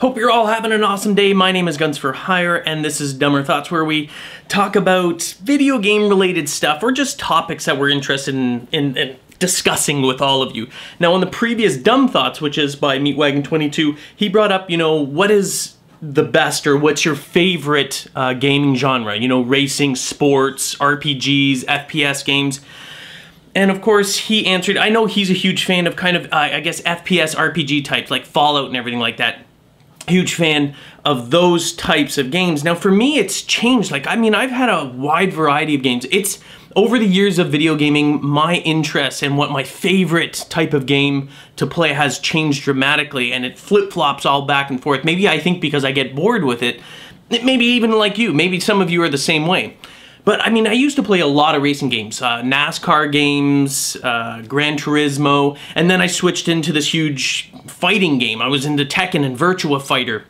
Hope you're all having an awesome day. My name is Guns for Hire, and this is Dumber Thoughts, where we talk about video game related stuff or just topics that we're interested in discussing with all of you. Now, on the previous Dumb Thoughts, which is by Meatwagon22, he brought up, what is the best or what's your favorite gaming genre? Racing, sports, RPGs, FPS games. And of course, he answered, I know he's a huge fan of kind of, I guess, FPS RPG types, like Fallout and everything like that. Huge fan of those types of games. Now, for me, it's changed. I've had a wide variety of games. It's, over the years of video gaming, my interest and what my favorite type of game to play has changed dramatically, and it flip-flops all back and forth. Maybe I think because I get bored with it. Maybe even like you. Maybe some of you are the same way. But, I used to play a lot of racing games, NASCAR games, Gran Turismo, and then I switched into this huge fighting game. I was into Tekken and Virtua Fighter.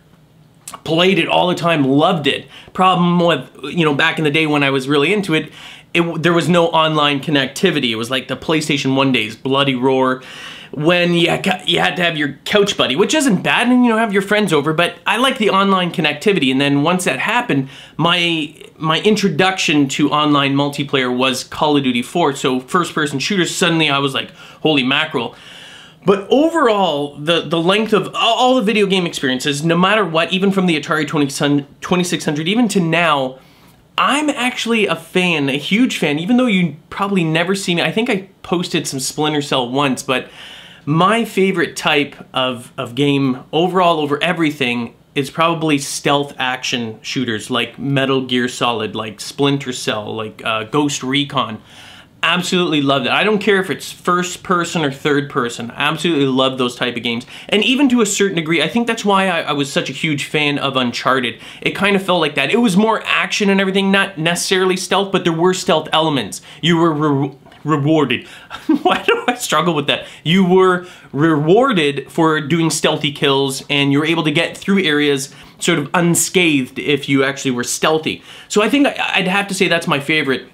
Played it all the time, loved it. Problem with, back in the day when I was really into it, there was no online connectivity. It was like the PlayStation 1 days, Bloody Roar, when you had to have your couch buddy, which isn't bad, and have your friends over, but I like the online connectivity. And then once that happened, my introduction to online multiplayer was Call of Duty 4, so first-person shooters. Suddenly I was like, holy mackerel. But overall, the length of all the video game experiences, no matter what, even from the Atari 2600, even to now, I'm actually a fan, a huge fan, even though you probably never see me. I think I posted some Splinter Cell once, but my favorite type of game overall over everything is probably stealth action shooters like Metal Gear Solid, like Splinter Cell, like Ghost Recon. Absolutely love it. I don't care if it's first person or third person. I absolutely love those type of games. And even to a certain degree, I think that's why I was such a huge fan of Uncharted. It kind of felt like that. It was more action and everything, not necessarily stealth, but there were stealth elements. You were rewarded. Why do I struggle with that? You were rewarded for doing stealthy kills, and you were able to get through areas sort of unscathed if you actually were stealthy. So I think I'd have to say that's my favorite.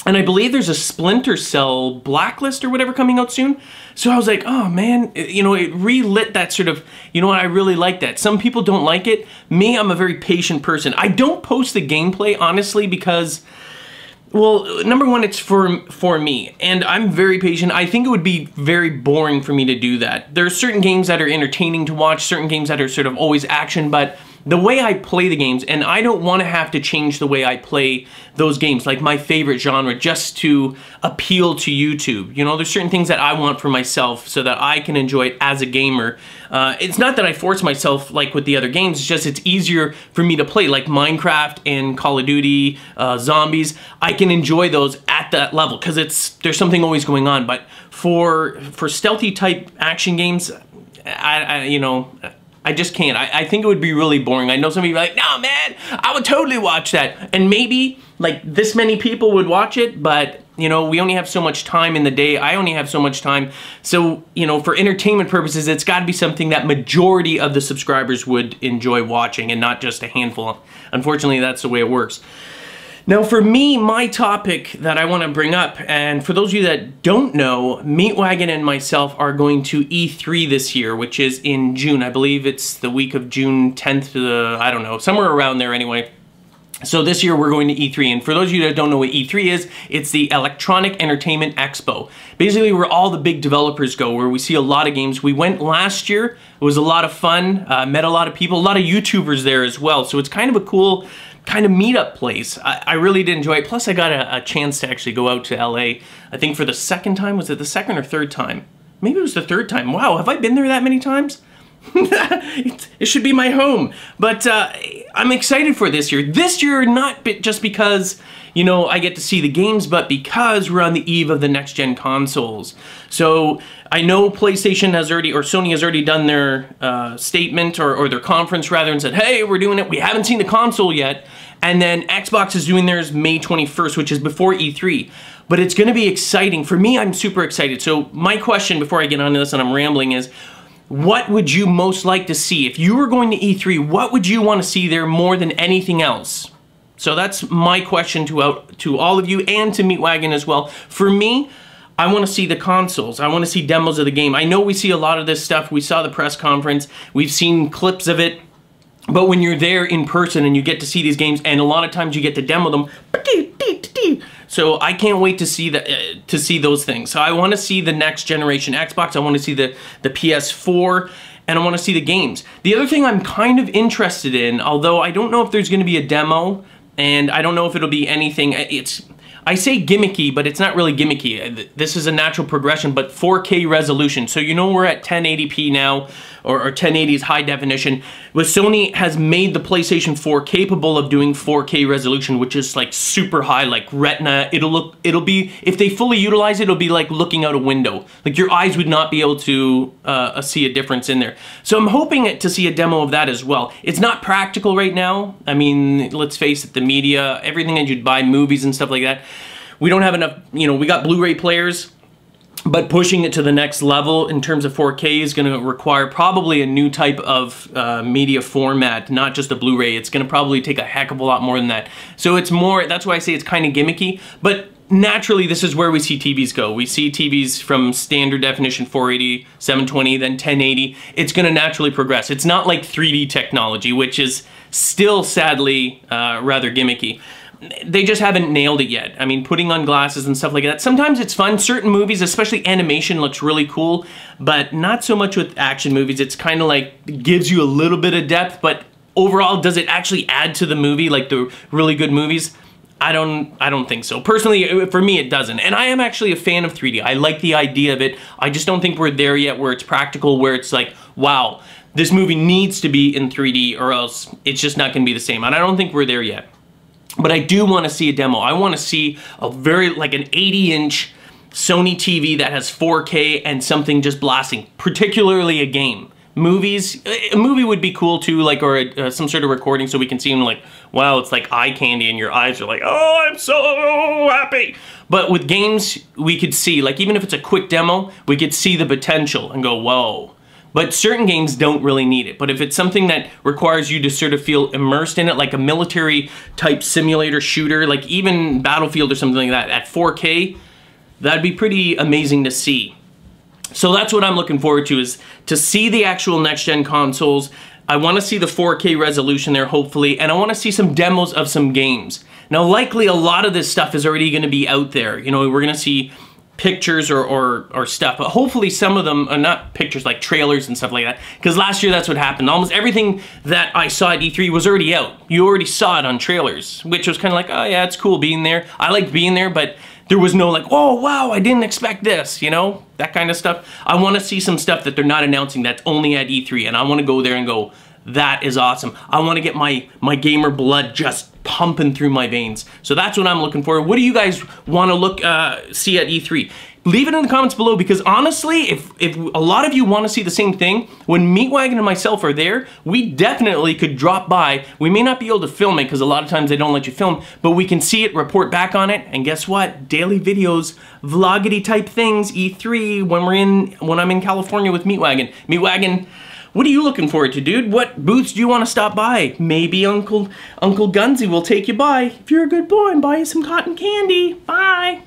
And I believe there's a Splinter Cell Blacklist or whatever coming out soon. So I was like, oh man, it relit that sort of, I really like that. Some people don't like it. Me, I'm a very patient person. I don't post the gameplay, honestly, because, well, number one, it's for me, and I'm very patient. I think it would be very boring for me to do that. There are certain games that are entertaining to watch, certain games that are sort of always action, but the way I play the games, and I don't want to have to change the way I play those games, like my favorite genre, just to appeal to YouTube. There's certain things that I want for myself so that I can enjoy it as a gamer. It's not that I force myself like with the other games, it's just it's easier for me to play, like Minecraft and Call of Duty, Zombies. I can enjoy those at that level because there's something always going on. But for stealthy type action games, I just can't. I think it would be really boring. I know some people are like, no man, I would totally watch that. And maybe like this many people would watch it, but we only have so much time in the day. I only have so much time. So, for entertainment purposes, it's got to be something that majority of the subscribers would enjoy watching and not just a handful. Unfortunately, that's the way it works. Now, for me, my topic that I want to bring up, and for those of you that don't know, Meatwagon and myself are going to E3 this year, which is in June. I believe it's the week of June 10th to the, I don't know, somewhere around there anyway. So this year we're going to E3, and for those of you that don't know what E3 is, it's the Electronic Entertainment Expo. Basically where all the big developers go, where we see a lot of games. We went last year, it was a lot of fun, met a lot of people, a lot of YouTubers there as well, so it's kind of a cool kind of meetup place. I really did enjoy it. Plus I got a chance to actually go out to LA, I think for the second time. Was it the second or third time? Maybe it was the third time. Wow, have I been there that many times? It should be my home. But I'm excited for this year. This year, not just because, I get to see the games, but because we're on the eve of the next-gen consoles. So I know PlayStation has already, or Sony has already done their statement, or their conference rather, and said, hey, we're doing it. We haven't seen the console yet. And then Xbox is doing theirs May 21st, which is before E3. But it's going to be exciting. For me, I'm super excited. So my question before I get on to this and I'm rambling is, what would you most like to see? If you were going to E3, what would you want to see there more than anything else? So that's my question to all of you and to Meatwagon as well. For me, I want to see the consoles. I want to see demos of the game. I know we see a lot of this stuff. We saw the press conference. We've seen clips of it. But when you're there in person and you get to see these games, and a lot of times you get to demo them, so I can't wait to see those things. So I want to see the next generation Xbox. I want to see the PS4, and I want to see the games. The other thing I'm kind of interested in, although I don't know if there's going to be a demo, and I don't know if it'll be anything. I say gimmicky, but it's not really gimmicky. This is a natural progression, but 4K resolution. So you know we're at 1080p now, or 1080 is high definition. But Sony has made the PlayStation 4 capable of doing 4K resolution, which is like super high, like Retina. It'll be, if they fully utilize it, it'll be like looking out a window. Like your eyes would not be able to see a difference in there. So I'm hoping to see a demo of that as well. It's not practical right now. I mean, let's face it, the media, everything that you'd buy, movies and stuff like that, we don't have enough, you know, we got Blu-ray players, but pushing it to the next level in terms of 4K is going to require probably a new type of media format, not just a Blu-ray. It's going to probably take a heck of a lot more than that. So it's more, that's why I say it's kind of gimmicky, but naturally this is where we see TVs go. We see TVs from standard definition 480, 720, then 1080. It's going to naturally progress. It's not like 3D technology, which is still sadly rather gimmicky. They just haven't nailed it yet. I mean, putting on glasses and stuff like that, sometimes it's fun. Certain movies, especially animation, looks really cool, but not so much with action movies. It's kind of like, it gives you a little bit of depth, but overall, does it actually add to the movie, like the really good movies? I don't think so. Personally, for me, it doesn't. And I am actually a fan of 3D. I like the idea of it. I just don't think we're there yet where it's practical, where it's like, wow, this movie needs to be in 3D or else it's just not going to be the same. And I don't think we're there yet. But I do want to see a demo. I want to see a like an 80-inch Sony TV that has 4K and something just blasting, particularly a game. Movies, a movie would be cool too, like, or some sort of recording so we can see them like, wow, it's like eye candy and your eyes are like, oh, I'm so happy. But with games, we could see, like, even if it's a quick demo, we could see the potential and go, whoa. But certain games don't really need it. But if it's something that requires you to sort of feel immersed in it, like a military type simulator shooter, like even Battlefield or something like that, at 4K, that'd be pretty amazing to see. So that's what I'm looking forward to, is to see the actual next-gen consoles. I want to see the 4K resolution there, hopefully, and I want to see some demos of some games. Now, likely a lot of this stuff is already going to be out there. You know, we're going to see pictures or stuff, but hopefully some of them are not pictures, like trailers and stuff like that, because last year that's what happened. Almost everything that I saw at E3 was already out. You already saw it on trailers, which was kind of like, oh yeah, it's cool being there. I liked being there, but there was no like, oh wow, I didn't expect this, you know, that kind of stuff. I want to see some stuff that they're not announcing that's only at E3, and I want to go there and go, that is awesome. I want to get my gamer blood just pumping through my veins. So that's what I'm looking for. What do you guys want to see at E3? Leave it in the comments below, because honestly, if a lot of you want to see the same thing, when Meatwagon and myself are there, we definitely could drop by. We may not be able to film it because a lot of times they don't let you film, but we can see it, report back on it, and guess what? Daily videos, vloggity type things, E3, when I'm in California with Meatwagon. Meatwagon, what are you looking forward to, dude? What booths do you want to stop by? Maybe Uncle Gunsy will take you by if you're a good boy and buy you some cotton candy. Bye.